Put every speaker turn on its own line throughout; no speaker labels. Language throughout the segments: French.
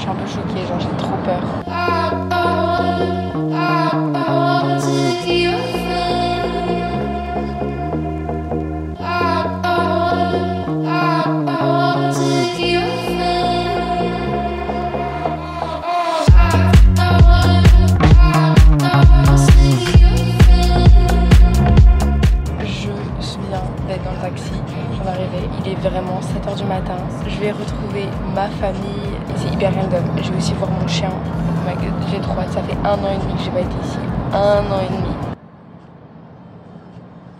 Je suis un peu choquée, genre j'ai trop peur. Il est vraiment 7h du matin. Je vais retrouver ma famille. C'est hyper random. Je vais aussi voir mon chien. Oh my god, j'ai trop hâte. Ça fait 1 an et demi que j'ai pas été ici. 1 an et demi.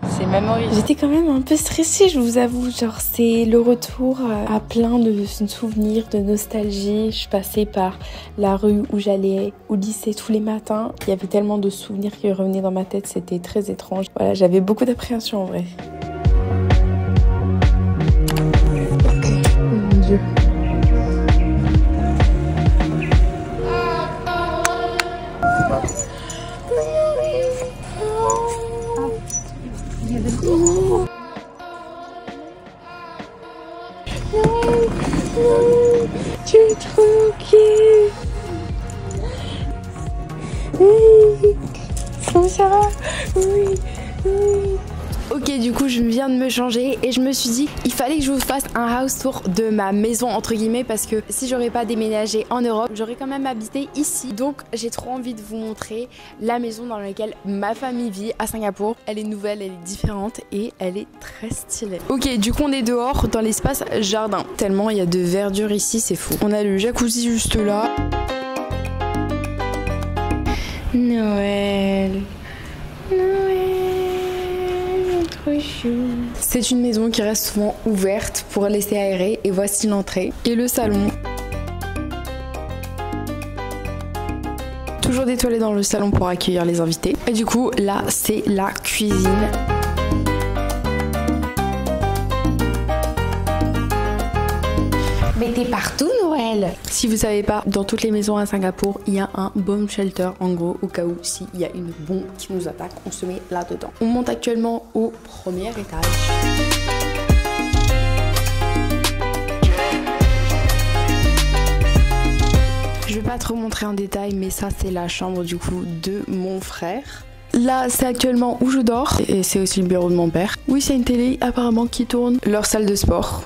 C'est même horrible.
J'étais quand même un peu stressée, je vous avoue. Genre, c'est le retour à plein de souvenirs, de nostalgie. Je passais par la rue où j'allais au lycée tous les matins. Il y avait tellement de souvenirs qui revenaient dans ma tête. C'était très étrange. Voilà, j'avais beaucoup d'appréhension en vrai. Tu es trop cute. Oui. Comment ça va? Oui, oui. Ok, du coup je viens de me changer et je me suis dit il fallait que je vous fasse un house tour de ma maison entre guillemets, parce que si j'aurais pas déménagé en Europe, j'aurais quand même habité ici. Donc j'ai trop envie de vous montrer la maison dans laquelle ma famille vit à Singapour. Elle est nouvelle, elle est différente et elle est très stylée. Ok, du coup on est dehors dans l'espace jardin. Tellement il y a de verdure ici, c'est fou. On a le jacuzzi juste là. Noël. C'est une maison qui reste souvent ouverte pour laisser aérer et voici l'entrée et le salon. Toujours des toilettes dans le salon pour accueillir les invités. Et du coup là c'est la cuisine. Mais t'es partout Noël. Si vous savez pas, dans toutes les maisons à Singapour, il y a un bomb shelter en gros, au cas où s'il y a une bombe qui nous attaque, on se met là-dedans. On monte actuellement au premier étage. Je vais pas trop montrer en détail, mais ça c'est la chambre du coup de mon frère. Là, c'est actuellement où je dors et c'est aussi le bureau de mon père. Oui, c'est une télé apparemment qui tourne. Leur salle de sport.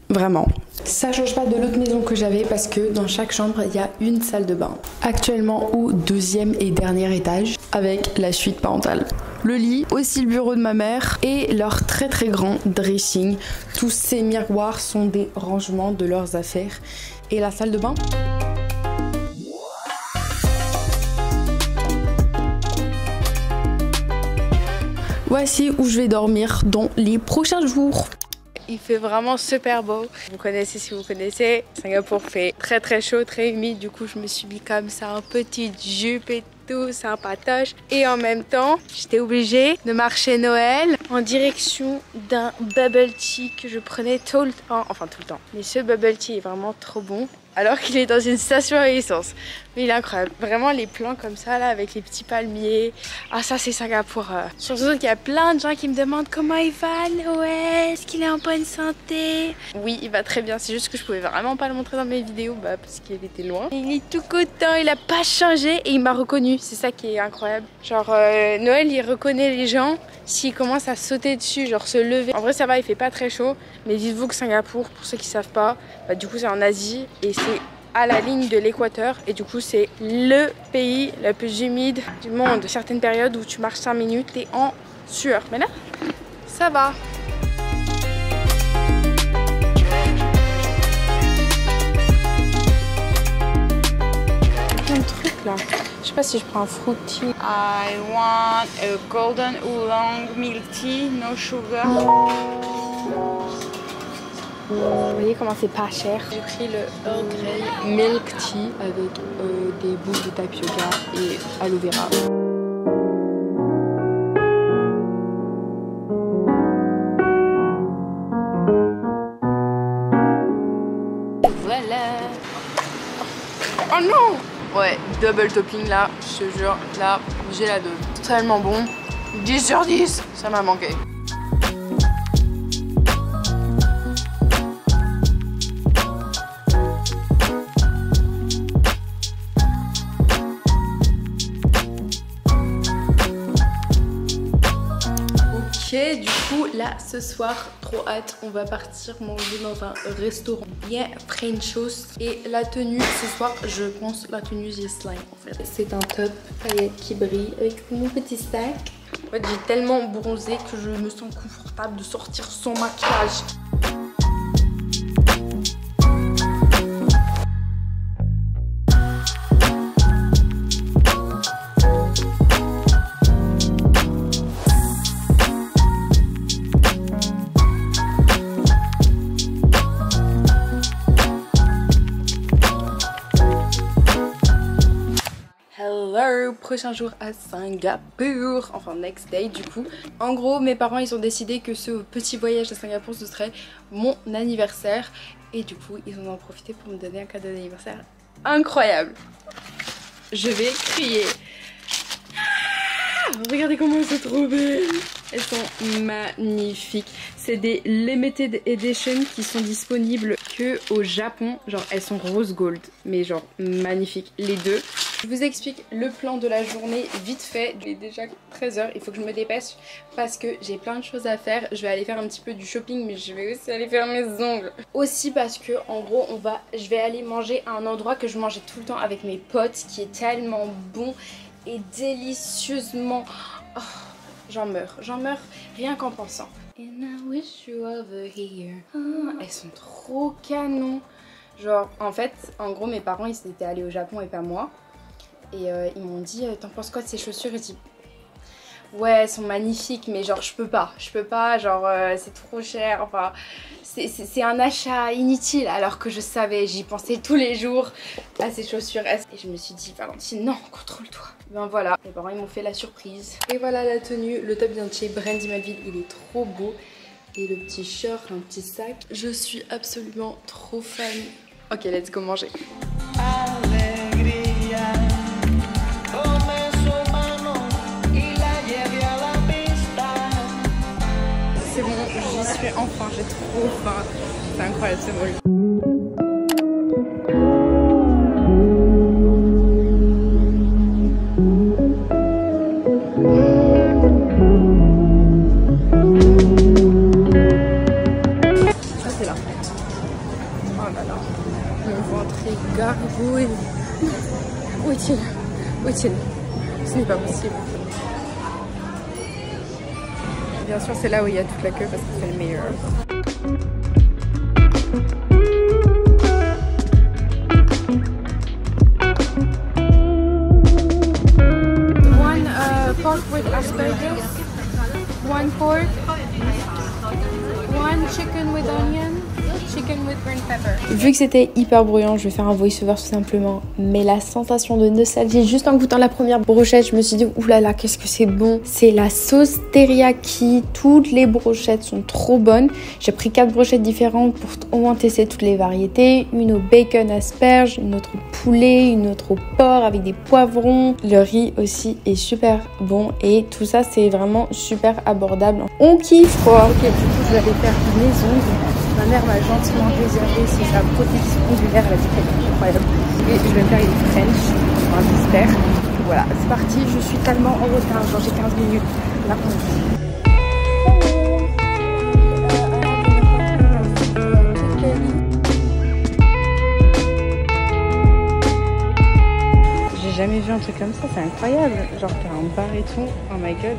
Vraiment. Ça change pas de l'autre maison que j'avais parce que dans chaque chambre il y a une salle de bain. Actuellement au 2e et dernier étage avec la suite parentale. Le lit, aussi le bureau de ma mère et leur très très grand dressing. Tous ces miroirs sont des rangements de leurs affaires. Et la salle de bain. Voici où je vais dormir dans les prochains jours. Il fait vraiment super beau. Vous connaissez, si vous connaissez, Singapour fait très très chaud, très humide. Du coup, je me suis mis comme ça, une petite jupe et tout, sympatoche. Et en même temps, j'étais obligée de marcher Noël en direction d'un bubble tea que je prenais tout le temps. Enfin, tout le temps. Mais ce bubble tea est vraiment trop bon. Alors qu'il est dans une station à essence. Mais il est incroyable. Vraiment les plans comme ça là avec les petits palmiers. Ah ça c'est Singapour. Surtout qu'il y a plein de gens qui me demandent comment il va Noël. Est-ce qu'il est en bonne santé? Oui il va très bien. C'est juste que je pouvais vraiment pas le montrer dans mes vidéos parce qu'il était loin. Il est tout content. Il a pas changé et il m'a reconnu. C'est ça qui est incroyable. Genre Noël il reconnaît les gens s'il commence à sauter dessus, genre se lever. En vrai ça va, il fait pas très chaud. Mais dites-vous que Singapour, pour ceux qui savent pas, bah, du coup c'est en Asie et c'est à la ligne de l'équateur et du coup c'est le pays le plus humide du monde. Certaines périodes où tu marches 5 minutes t'es en sueur, mais là ça va. Plein de trucs là. Je sais pas si je prends un fruit tea. I want a golden oolong milk tea, no sugar. Vous voyez comment c'est pas cher. J'ai pris le Earl Grey Milk Tea avec des boules de tapioca et aloe vera. Voilà. Oh non! Ouais, double topping là, je te jure, là, j'ai la dose. Tellement bon. 10 sur 10, ça m'a manqué. là ce soir, trop hâte, on va partir manger dans un restaurant bien Frenchos. Et la tenue ce soir, je pense la tenue G-Slime en fait. C'est un top paillettes qui brille avec mon petit sac. En fait j'ai tellement bronzé que je me sens confortable de sortir sans maquillage. Hello, prochain jour à Singapour, enfin next day du coup. En gros mes parents ils ont décidé que ce petit voyage à Singapour ce serait mon anniversaire. Et du coup ils en ont profité pour me donner un cadeau d'anniversaire incroyable. Je vais crier. Regardez comment elles sont trop belles. Elles sont magnifiques. C'est des limited edition qui sont disponibles que au Japon. Genre elles sont rose gold, mais genre magnifiques les deux. Je vous explique le plan de la journée vite fait. Il est déjà 13 h, il faut que je me dépêche parce que j'ai plein de choses à faire. Je vais aller faire un petit peu du shopping, mais je vais aussi aller faire mes ongles. Aussi parce que en gros je vais aller manger à un endroit que je mangeais tout le temps avec mes potes, qui est tellement bon et délicieusement... Oh, j'en meurs rien qu'en pensant. And I wish you over here. Oh, elles sont trop canon. Genre en fait, en gros mes parents ils étaient allés au Japon et pas moi. Et ils m'ont dit t'en penses quoi de ces chaussures? Et je dis ouais elles sont magnifiques mais genre je peux pas, genre c'est trop cher, enfin c'est un achat inutile alors que je savais, j'y pensais tous les jours à ces chaussures. Et je me suis dit Valentine non, contrôle-toi. Ben voilà, mes parents ils m'ont fait la surprise. Et voilà la tenue, le top vient de chez Brandy Melville, il est trop beau. Et le petit short, un petit sac. Je suis absolument trop fan. Ok let's go manger. C'est bon, j'y suis enfin, j'ai trop faim. C'est incroyable ce vol. Ça c'est la fête. Oh là là, mon ventre est gargouille. Où est-il? Où est-il? Ce n'est pas possible. Bien sûr c'est là où il y a toute la queue parce que c'est le meilleur. One pork with asparagus, one pork, one chicken with onion, chicken with green pepper. Vu que c'était hyper bruyant, je vais faire un voice-over tout simplement. Mais la sensation de nostalgie, juste en goûtant la première brochette, je me suis dit oulala, qu'est-ce que c'est bon. C'est la sauce teriyaki. Toutes les brochettes sont trop bonnes. J'ai pris 4 brochettes différentes pour au moins tester toutes les variétés. Une au bacon asperge, une autre au poulet, une autre au porc avec des poivrons. Le riz aussi est super bon et tout ça c'est vraiment super abordable. On kiffe quoi. Ok, du coup je vais aller faire mes ongles. Ma mère m'a gentiment réservé sur sa protection ongulaire, elle a dit qu'elle était incroyable. Et je vais me faire une French, enfin j'espère. Voilà, c'est parti, je suis tellement en retard, genre j'ai 15 minutes. La J'ai jamais vu un truc comme ça, c'est incroyable. Genre t'as un bar et tout, oh my god.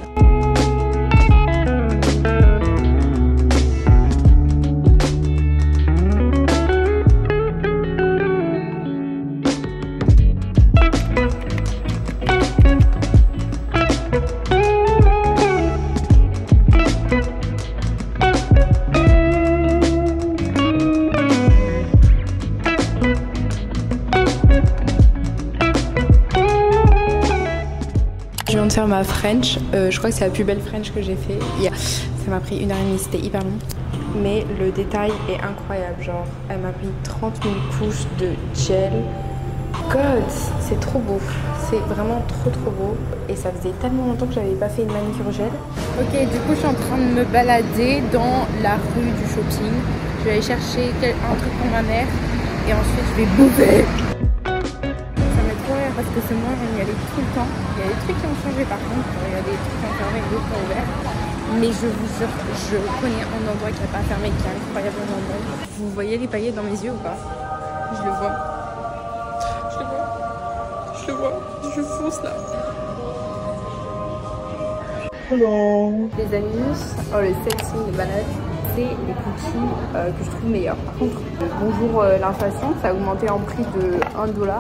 Je viens de faire ma French, je crois que c'est la plus belle French que j'ai fait. Ça m'a pris 1h30, c'était hyper long. Mais le détail est incroyable, genre elle m'a pris 30 000 couches de gel. God, c'est trop beau, c'est vraiment trop beau. Et ça faisait tellement longtemps que j'avais pas fait une manicure gel. Ok, du coup je suis en train de me balader dans la rue du shopping. Je vais aller chercher un truc pour ma mère et ensuite je vais bouffer. Parce que c'est moi, j'aime y aller tout le temps. Il y a des trucs qui ont changé par contre. Il y a des trucs enfermés et d'autres ouverts. Mais je vous jure, je connais un endroit qui n'a pas fermé, qui est incroyablement bon. Vous voyez les paillettes dans mes yeux ou pas? Je le vois. Je le vois. Je le vois. Je fonce là.
Hello.
Les amis, le setting de balade, c'est les cookies que je trouve meilleurs. Par contre, bonjour l'inflation, ça a augmenté en prix de 1,50 $.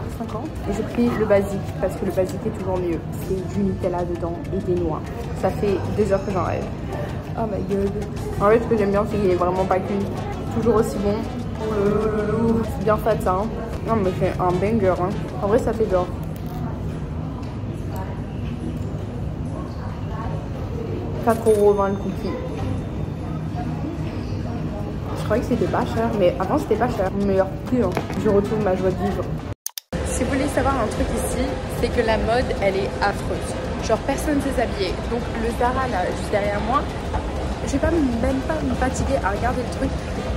Et j'ai pris le basique parce que le basique est toujours mieux. C'est du Nutella dedans et des noix. Ça fait 2 heures que j'en rêve. Oh my god. En fait, ce que j'aime bien, c'est qu'il est vraiment pas cuit. Toujours aussi bon. C'est bien fait ça. Hein. Non, mais c'est un banger. Hein. En vrai, ça fait d'or. 4,20 € le cookie. Je croyais que c'était pas cher, mais avant c'était pas cher. Meilleur prix, hein. Je retrouve ma joie de vivre. Si vous voulez savoir un truc ici, c'est que la mode, elle est affreuse. Genre personne ne s'est habillé. Donc le Zara là, juste derrière moi, je vais même pas me fatiguer à regarder le truc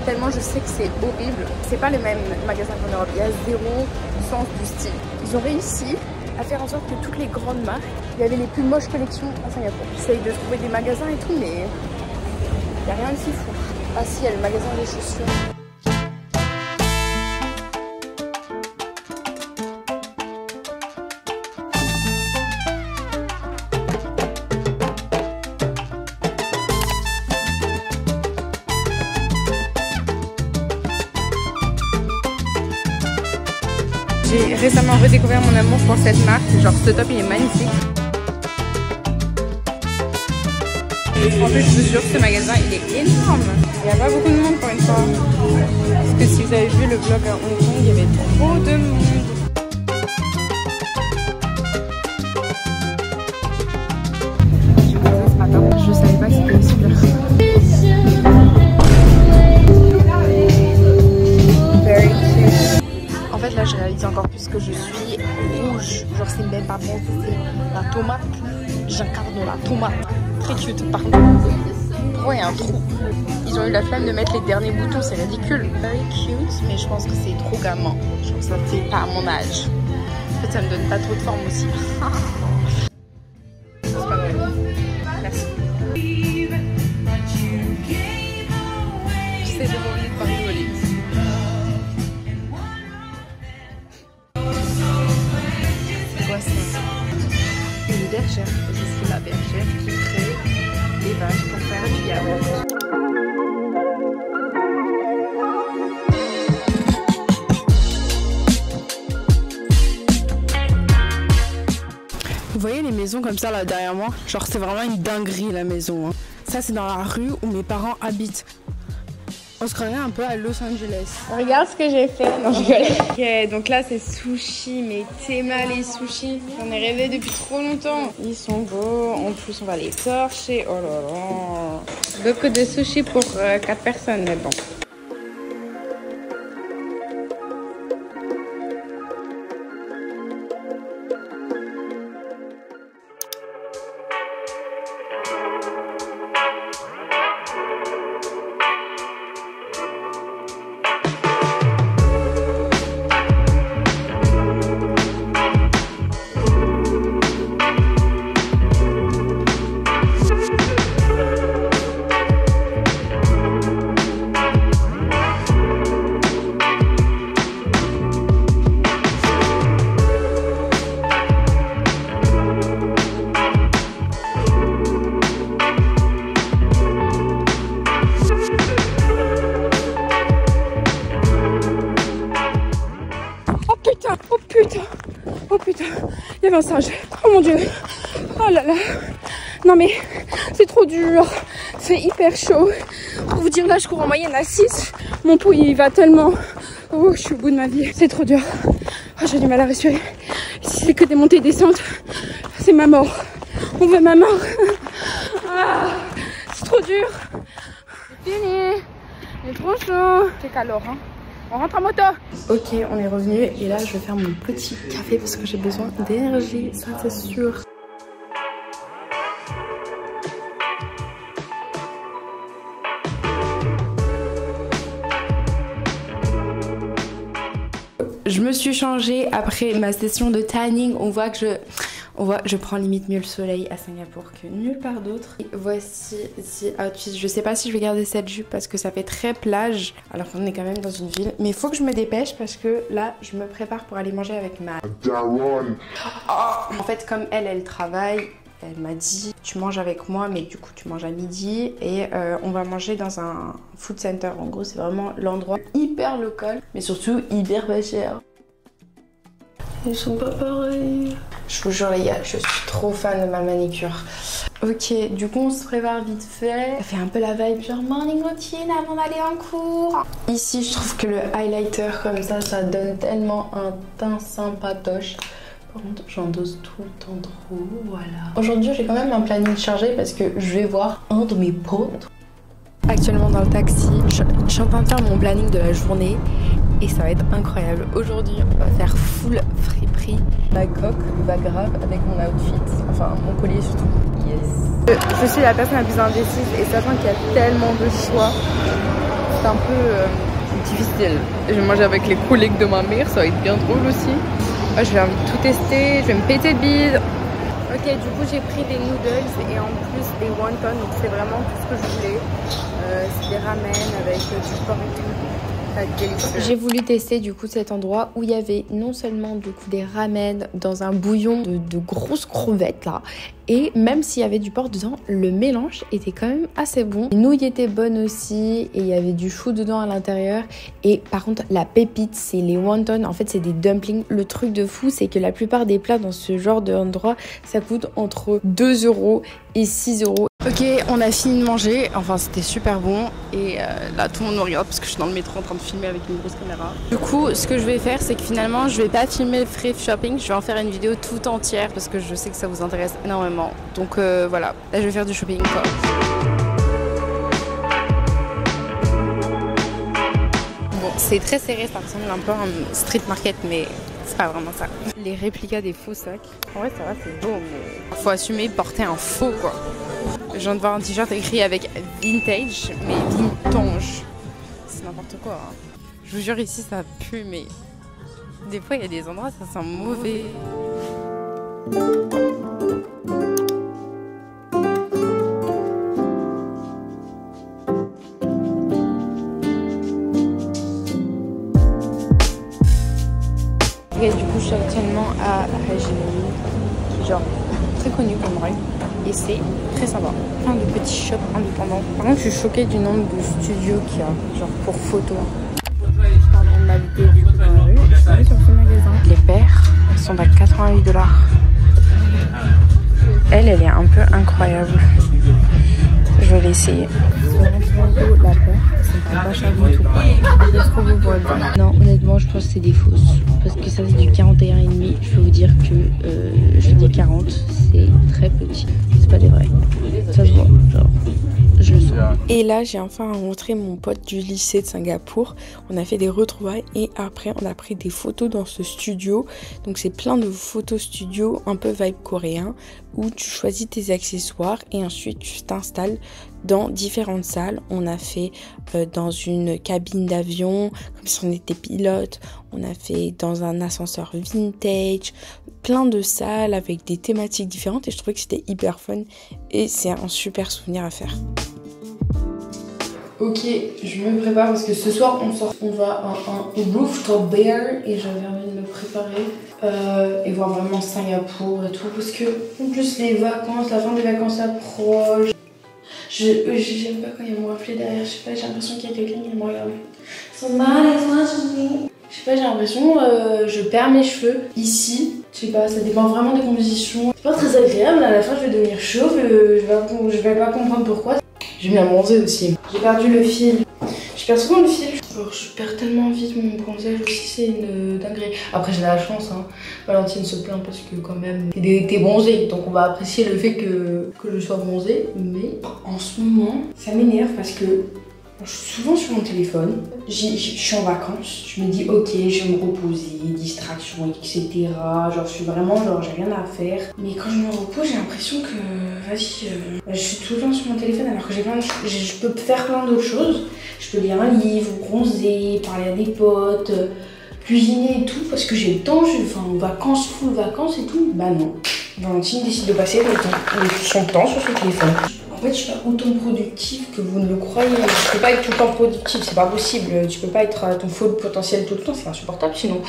tellement je sais que c'est horrible. C'est pas le même magasin qu'en Europe. Il y a zéro sens du style. Ils ont réussi à faire en sorte que toutes les grandes marques, il y avait les plus moches collections à Singapour. J'essaye de trouver des magasins et tout, mais il n'y a rien de si fou. Ah si, il y a le magasin des chaussures. J'ai récemment redécouvert mon amour pour cette marque. Genre ce top il est magnifique. En fait je vous jure ce magasin il est énorme. Il n'y a pas beaucoup de monde pour une fois. Parce que si vous avez vu le vlog à Hong Kong, il y avait trop de monde. Ce matin, je savais pas que c'était aussi bien. Very cute. En fait là je réalise encore plus que je suis rouge. Genre c'est même pas bon, c'est la tomate. J'incarne la tomate. Très cute par contre. Oh il y a un trou. Ils ont eu la flemme de mettre les derniers boutons, c'est ridicule. Very cute, mais je pense que c'est trop gamin. Je pense que ça fait pas à mon âge. En fait ça me donne pas trop de forme aussi. C'est pas vrai. Merci. J'essaie de revenir par rigoler. Une bergère. Je suis la bergère qui crée les vaches pour faire du yaourt. Vous voyez les maisons comme ça là derrière moi? Genre c'est vraiment une dinguerie la maison. Hein. Ça c'est dans la rue où mes parents habitent. On se croirait un peu à Los Angeles. Regarde ce que j'ai fait. Non, je rigole. Ok, donc là c'est sushi, mais Tema les sushis. J'en ai rêvé depuis trop longtemps. Ils sont beaux. En plus, on va les torcher. Oh là là. Beaucoup de sushis pour 4 personnes, mais bon. Oh putain, il y avait un singe. Oh mon dieu. Oh là là. Non mais c'est trop dur. C'est hyper chaud. Pour vous dire là, je cours en moyenne à 6. Mon pouls il va tellement. Oh, je suis au bout de ma vie. C'est trop dur. Oh, j'ai du mal à respirer. Si c'est que des montées et descentes, c'est ma mort. On veut ma mort. Ah, c'est trop dur. C'est fini. Il est trop chaud. C'est calor, hein. On rentre en moto. Ok, on est revenu et là je vais faire mon petit café parce que j'ai besoin d'énergie, ça c'est sûr. Je je me suis changée après ma session de tanning. On voit que je prends limite mieux le soleil à Singapour que nulle part d'autre. Voici ici outfit. Je sais pas si je vais garder cette jupe parce que ça fait très plage alors qu'on est quand même dans une ville. Mais il faut que je me dépêche parce que là je me prépare pour aller manger avec ma daronne. En fait comme elle travaille, elle m'a dit tu manges avec moi mais du coup tu manges à midi et on va manger dans un food center. En gros c'est vraiment l'endroit hyper local mais surtout hyper pas cher. Ils sont pas pareils. Je vous jure les gars, je suis trop fan de ma manicure. Ok, du coup on se prépare vite fait. Ça fait un peu la vibe genre morning routine avant d'aller en cours. Ici je trouve que le highlighter comme ça donne tellement un teint sympatoche. Par contre j'endosse tout le temps trop, voilà. Aujourd'hui j'ai quand même un planning chargé parce que je vais voir un de mes potes. Actuellement dans le taxi, je suis en train de faire mon planning de la journée. Et ça va être incroyable. Aujourd'hui, on va faire full friperie. Ma coque va grave avec mon outfit. Enfin, mon collier surtout. Yes. Je suis la personne la plus indécise et sachant qu'il y a tellement de choix, c'est un peu difficile. Je vais manger avec les collègues de ma mère, ça va être bien drôle aussi. Je vais envie de tout tester, je vais me péter de bide. Ok, du coup j'ai pris des noodles et en plus des wontons, donc c'est vraiment tout ce que je voulais. C'est des ramen avec du porc et tout. J'ai voulu tester du coup cet endroit où il y avait non seulement du coup des ramen dans un bouillon de grosses crevettes là, et même s'il y avait du porc dedans, le mélange était quand même assez bon. Les nouilles étaient bonnes aussi et il y avait du chou dedans à l'intérieur. Et par contre la pépite c'est les wontons, en fait c'est des dumplings. Le truc de fou c'est que la plupart des plats dans ce genre d'endroit ça coûte entre 2 € et 6 €. Ok, on a fini de manger, enfin c'était super bon et là tout le monde me regarde parce que je suis dans le métro en train de filmer avec une grosse caméra. Du coup ce que je vais faire c'est que finalement je vais pas filmer le thrift shopping, je vais en faire une vidéo tout entière parce que je sais que ça vous intéresse énormément. Donc voilà, là je vais faire du shopping quoi. Bon c'est très serré, ça ressemble un peu à un street market mais c'est pas vraiment ça. Les réplicas des faux sacs, en vrai ça va c'est beau mais faut assumer porter un faux quoi. Je viens de voir un t-shirt écrit avec vintage, mais vintage. C'est n'importe quoi. Hein. Je vous jure, ici ça pue, mais des fois il y a des endroits ça sent mauvais. Et du coup, je suis actuellement à Hajimori, qui est genre très connu comme rue. Et c'est très sympa. Plein de petits shops indépendants. Par contre, je suis choquée du nombre de studios qu'il y a, genre pour photos. Je suis en train de m'habiter du coup dans la rue. Je suis allée sur ce magasin. Les paires sont à 88 $. Elle est un peu incroyable. Je vais l'essayer. C'est vraiment trop beau la paire. C'est pas cher du tout. C'est trop beau pour être vrai. Non, honnêtement, je pense que c'est des fausses. Parce que ça c'est du 41,5. Je peux vous dire que je dis 40, c'est très petit. C'est pas des vrais. Ça se voit, genre. Je le sens. Et là, j'ai enfin rencontré mon pote du lycée de Singapour. On a fait des retrouvailles et après, on a pris des photos dans ce studio. Donc, c'est plein de photos studio un peu vibe coréen où tu choisis tes accessoires et ensuite tu t'installes dans différentes salles. On a fait dans une cabine d'avion, comme si on était pilote. On a fait dans un ascenseur vintage. Plein de salles avec des thématiques différentes et je trouvais que c'était hyper fun et c'est un super souvenir à faire. Ok, je me prépare parce que ce soir on va à un rooftop bar et j'avais envie de me préparer et voir vraiment Singapour et tout parce que en plus les vacances, la fin des vacances approche. J'aime pas quand ils m'ont appelé derrière, je sais pas, j'ai l'impression qu'il y a quelqu'un qui me regarde. Je sais pas, j'ai l'impression je perds mes cheveux ici. Je sais pas, ça dépend vraiment des conditions. C'est pas très agréable, à la fin je vais devenir chauve, je vais pas comprendre pourquoi. J'ai bien bronzé aussi. J'ai perdu le fil. Je perds souvent le fil. Alors, je perds tellement vite mon bronzage aussi, c'est une dinguerie. Après j'ai de la chance, hein. Valentine se plaint parce que quand même t'es bronzée, donc on va apprécier le fait que je sois bronzée. Mais en ce moment, ça m'énerve parce que je suis souvent sur mon téléphone, je suis en vacances, je me dis ok je vais me reposer, distraction etc. Genre je suis vraiment genre j'ai rien à faire. Mais quand je me repose j'ai l'impression que vas-y je suis tout le temps sur mon téléphone alors que j'ai plein de je peux faire plein d'autres choses. Je peux lire un livre, bronzer, parler à des potes, cuisiner et tout parce que j'ai le temps, enfin vacances, full vacances et tout. Bah non. Valentine décide de passer son temps sur son téléphone. En fait, je suis pas autant productive que vous ne le croyez. Je peux pas être tout le temps productive, c'est pas possible. Tu peux pas être à ton full potentiel tout le temps, c'est insupportable sinon.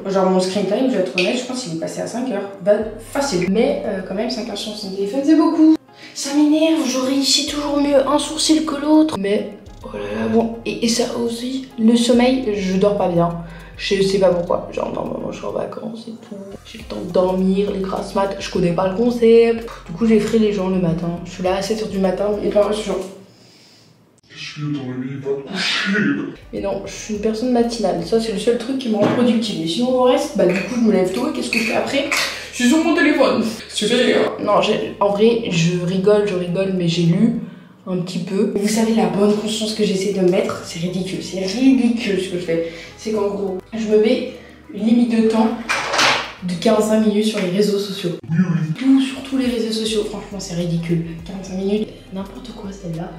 Genre mon screen time, je vais être honnête, je pense qu'il est passé à 5 heures. Bah, facile. Mais quand même, 5 heures sur son téléphone, c'est beaucoup. Ça m'énerve, je réussis toujours mieux un sourcil que l'autre. Mais, oh là là, bon. Et ça aussi, le sommeil, je dors pas bien. Je sais pas pourquoi, genre normalement je suis en vacances et tout, j'ai le temps de dormir, les grasses mat, je connais pas le concept. Du coup j'effraie les gens le matin, je suis là à 7h du matin et pas sûr.
Qu'est-ce que ton ami va te coucher?
Mais non, je suis une personne matinale, ça c'est le seul truc qui me rend productive. Et sinon le reste, bah du coup je me lève tôt et qu'est-ce que je fais après? Je suis sur mon téléphone, c'est rien. Non, en vrai je rigole mais j'ai lu un petit peu. Vous savez la bonne conscience que j'essaie de mettre, c'est ridicule ce que je fais. C'est qu'en gros, je me mets une limite de temps de 45 minutes sur les réseaux sociaux. Tout, sur tous les réseaux sociaux, franchement c'est ridicule. 45 minutes, n'importe quoi celle-là.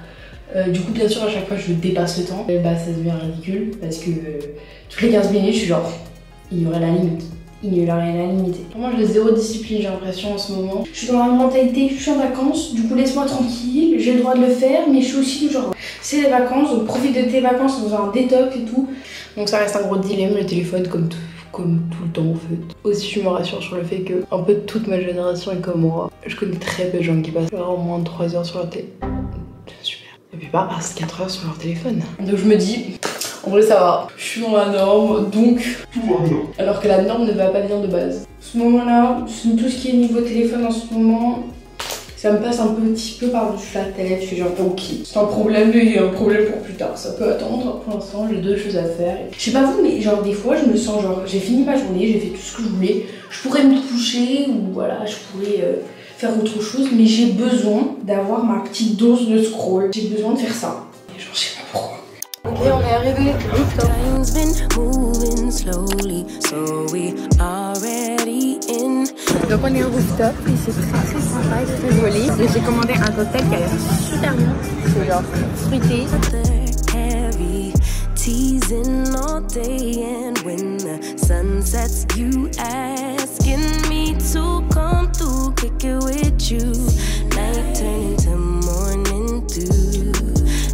Du coup bien sûr à chaque fois je dépasse le temps, bah ça devient ridicule parce que toutes les 15 minutes je suis genre, il y aurait la limite. Il n'y aurait rien à limiter. Moi j'ai zéro discipline j'ai l'impression en ce moment. Je suis dans la mentalité, je suis en vacances, du coup laisse-moi tranquille, j'ai le droit de le faire, mais je suis aussi du genre, c'est les vacances, donc profite de tes vacances en faisant un détox et tout. Donc ça reste un gros dilemme, le téléphone comme tout le temps en fait. Aussi je me rassure sur le fait que un peu toute ma génération est comme moi. Je connais très peu de gens qui passent au moins 3 heures sur leur télé. Super. Et puis pas passe 4 heures sur leur téléphone. Donc je me dis, en vrai ça va, je suis dans la norme, donc
Tout va bien.
alors que la norme ne va pas bien de base. Ce moment-là, tout ce qui est niveau téléphone en ce moment, ça me passe un petit peu par-dessus la tête. Je suis genre ok, c'est un problème et un problème pour plus tard. Ça peut attendre. Pour l'instant, j'ai 2 choses à faire. Je sais pas vous, mais genre des fois, je me sens genre j'ai fini ma journée, j'ai fait tout ce que je voulais. Je pourrais me coucher ou voilà, je pourrais faire autre chose, mais j'ai besoin d'avoir ma petite dose de scroll. J'ai besoin de faire ça. Et genre je sais pas pourquoi. Ok, on est arrivé.
Donc on est au rooftop et c'est très sympa et très joli. Et j'ai commandé un cocktail qui a l'air super bon. C'est genre fruité. Teasing all day and when the sun sets you asking me to come through, kick it with you. Night turn into morning dew.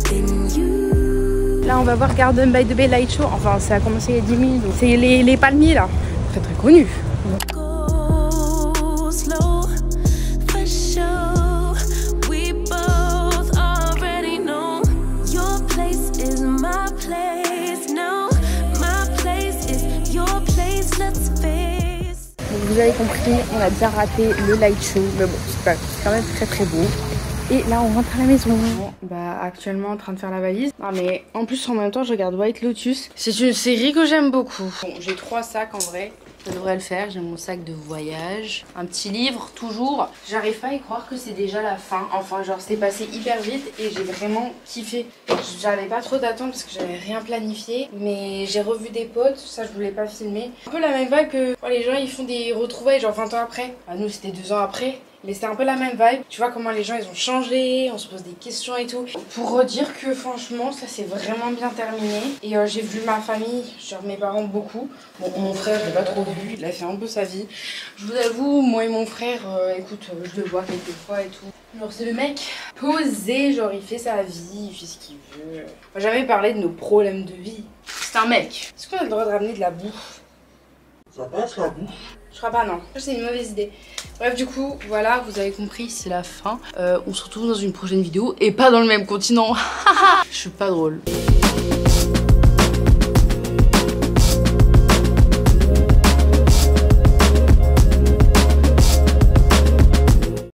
Then you. Là on va voir Garden by the Bay Light Show. Enfin ça a commencé il y a 10 minutes. C'est les palmiers là. Très très connu. Vous avez compris, on a déjà raté le light show, mais bon, c'est quand même très très beau. Et là, on rentre à la maison. Bon, bah actuellement en train de faire la valise. Ah mais en plus en même temps, je regarde White Lotus. C'est une série que j'aime beaucoup. Bon, j'ai 3 sacs en vrai. Ça devrait le faire, j'ai mon sac de voyage, un petit livre toujours. J'arrive pas à y croire que c'est déjà la fin. Enfin genre c'est passé hyper vite et j'ai vraiment kiffé. J'avais pas trop d'attente parce que j'avais rien planifié. Mais j'ai revu des potes, ça je voulais pas filmer. Un peu la même vibe que quand les gens ils font des retrouvailles genre 20 ans après. Bah, nous c'était 2 ans après. Mais c'était un peu la même vibe. Tu vois comment les gens ils ont changé, on se pose des questions et tout. Pour redire que franchement ça s'est vraiment bien terminé. Et j'ai vu ma famille, genre mes parents beaucoup. Bon mon frère je l'ai pas trop vu, il a fait un peu sa vie. Je vous avoue, moi et mon frère, écoute, je le vois quelques fois et tout. Genre c'est le mec posé, genre il fait sa vie, il fait ce qu'il veut. On va jamais parler de nos problèmes de vie. C'est un mec. Est-ce qu'on a le droit de ramener de la bouffe?
Ça passe la bouffe?
Je crois pas, non. C'est une mauvaise idée. Bref, du coup, voilà, vous avez compris, c'est la fin. On se retrouve dans une prochaine vidéo et pas dans le même continent. Je suis pas drôle.